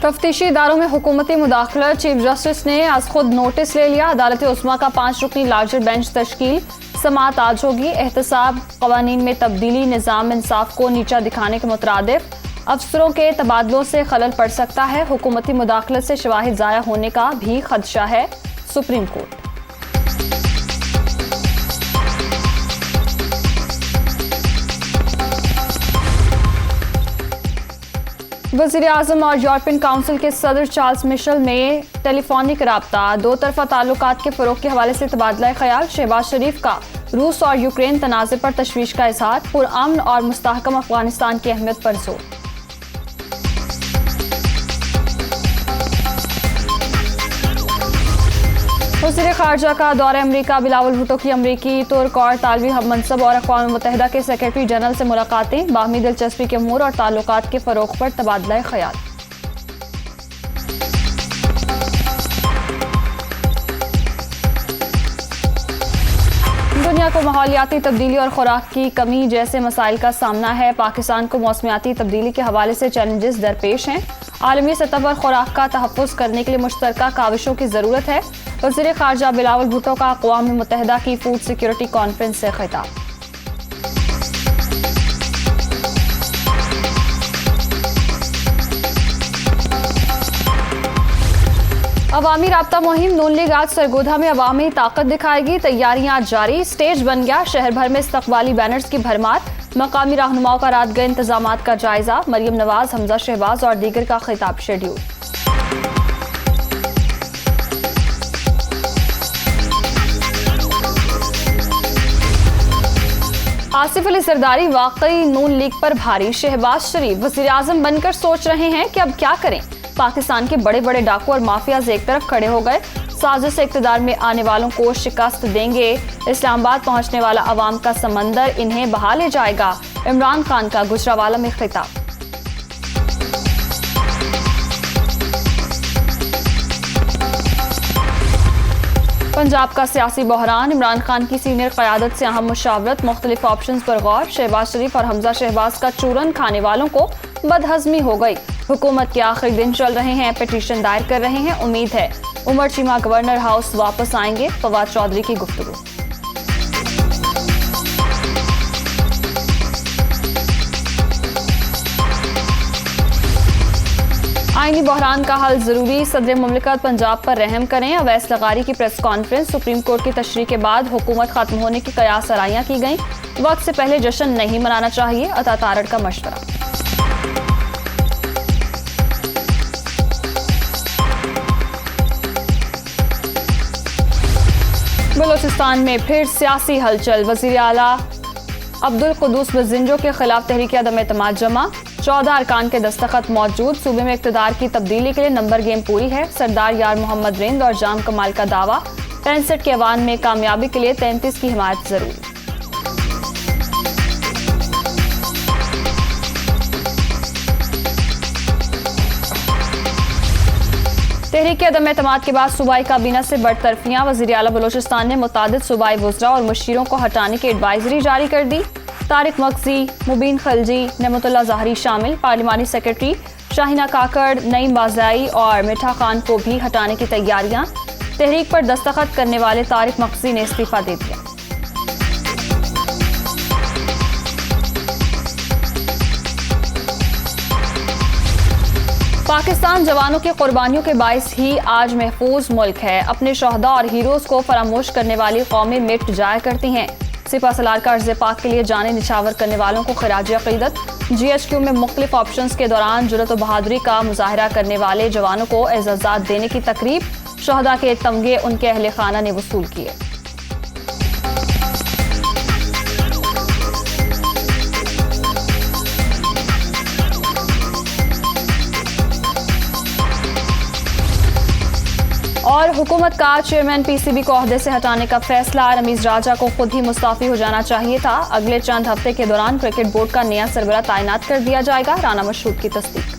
तफ्तीशी इदारों में हुकूमती मुदाखलत, चीफ जस्टिस ने आज खुद नोटिस ले लिया। अदालत उस्मा का 5 रुकनी लार्जर बेंच तश्कील, समाअत आज होगी। एहतसाब कवानीन में तब्दीली निज़ाम इंसाफ को नीचा दिखाने के मुतरादिफ, अफसरों के तबादलों से खलल पड़ सकता है। हुकूमती मुदाखलत से शवाहिद ज़ाया होने का भी खदशा है। Supreme court. वज़ीर आज़म और यूरोपियन काउंसिल के सदर चार्ल्स मिशेल में टेलीफोनिक राब्ता, दो तरफा ताल्लुकात के फ़रोग़ के हवाले से तबादला ख्याल। शहबाज शरीफ का रूस और यूक्रेन तनाज़े पर तशवीश का इज़हार, पुरअमन और मुस्तहकम अफ़गानिस्तान की अहमियत पर जोर। वज़ीर ख़ारजा का दौरा अमरीका, बिलावल भुट्टो की अमरीकी, तुर्क और तालवी हममनसब और अक़वाम मुत्तहिदा के सेक्रेटरी जनरल से मुलाकातें, बाहमी दिलचस्पी के अमूर और ताल्लुकात के फ़रोग़ पर तबादला ख्याल। दुनिया को माहौलियाती तब्दीली और खुराक की कमी जैसे मसाइल का सामना है। पाकिस्तान को मौसमियाती तब्दीली के हवाले से चैलेंजेस दरपेश हैं। आलमी सतह पर खुराक का तहफ़्फ़ुज़ करने के लिए मुश्तरका काविशों की ज़रूरत है। वज़ीर ख़ारजा बिलावल भुट्टो का अक़वाम मुत्तहिदा की फूड सिक्योरिटी कॉन्फ्रेंस से खिताब। अवामी राब्ता मुहिम, नून लीग आज सरगोधा में अवामी ताकत दिखाएगी। तैयारियां जारी, स्टेज बन गया। शहर भर में इस्तक़बाली बैनर्स की भरमार। मकामी रहनुमाओं का रात गए इंतजामात का जायजा। मरियम नवाज, हमजा शहबाज और दीगर का खिताब शेड्यूल। आसिफ अली जरदारी वाकई नून लीग पर भारी। शहबाज शरीफ वज़ीर आज़म बनकर सोच रहे हैं कि अब क्या करें। पाकिस्तान के बड़े बड़े डाकू और माफियाज एक तरफ खड़े हो गए। साजिश से इक़्तिदार में आने वालों को शिकस्त देंगे। इस्लामाबाद पहुंचने वाला अवाम का समंदर इन्हें बहा ले जाएगा। इमरान खान का गुजरावाला में खिताब। पंजाब का सियासी बहरान, इमरान खान की सीनियर क़यादत से अहम मुशावरत, मुख्तलिफ ऑप्शंस पर गौर। शहबाज शरीफ और हमजा शहबाज का चूरन खाने वालों को बदहज़मी हो गई। हुकूमत के आखिरी दिन चल रहे हैं, पिटीशन दायर कर रहे हैं। उम्मीद है उमर चीमा गवर्नर हाउस वापस आएंगे। फवाद चौधरी की गुफ्तगू। आईनी बहरान का हल जरूरी, सदर मुमलिकत पंजाब पर रहम करें। अवैस लगारी की प्रेस कॉन्फ्रेंस, सुप्रीम कोर्ट की तशरीह के बाद हुकूमत खत्म होने की कयास आराइयां की गईं। वक्त से पहले जश्न नहीं मनाना चाहिए, अता तारड़ का मशवरा। बलोचिस्तान में फिर सियासी हलचल, वज़ीर आला अब्दुल कुद्दूस बज़िंजो के खिलाफ तहरीक अदम एतमाद जमा। 14 अरकान के दस्तखत मौजूद। सूबे में इक़्तिदार की तब्दीली के लिए नंबर गेम पूरी है। सरदार यार मोहम्मद रिंद और जाम कमाल का दावा। 65 के अवान में कामयाबी के लिए 33 की हिमायत जरूरी। तहरीक अदम एतमाद के बाद सूबाई काबीना से बरतरफियां। वज़ीर आला बलोचिस्तान ने मुतादिद सूबाई वज़रा और मुशीरों को हटाने की एडवाइजरी जारी कर दी। तारिक मकजी, मुबीन खलजी, नेमतुल्लाह ज़ाहरी शामिल। पार्लिमानी सेक्रेटरी शाहिना काकड़, नईम बाज़ाई और मिठा खान को भी हटाने की तैयारियां। तहरीक पर दस्तखत करने वाले तारिक मकजी ने इस्तीफा दे दिया। पाकिस्तान जवानों की कुर्बानियों के बाइस ही आज महफूज मुल्क है। अपने शहदा और हीरोज को फरामोश करने वाली कौमें मिट जाया करती हैं। सिपा सलार का अर्ज़ पाक के लिए जाने निछावर करने वालों को खिराज अक़ीदत। GHQ में मुख्तलिफ ऑप्शंस के दौरान जुर्रत व बहादुरी का मुजाहरा करने वाले जवानों को एज़ाज़ात देने की तकरीब। शहदा के तमगे उनके अहले खाना ने वसूल किए। और हुकूमत का चेयरमैन PCB को ओहदे से हटाने का फैसला। रमीज राजा को खुद ही मुस्ताफी हो जाना चाहिए था। अगले चंद हफ्ते के दौरान क्रिकेट बोर्ड का नया सरबराह तैनात कर दिया जाएगा। राना मशहूद की तस्दीक।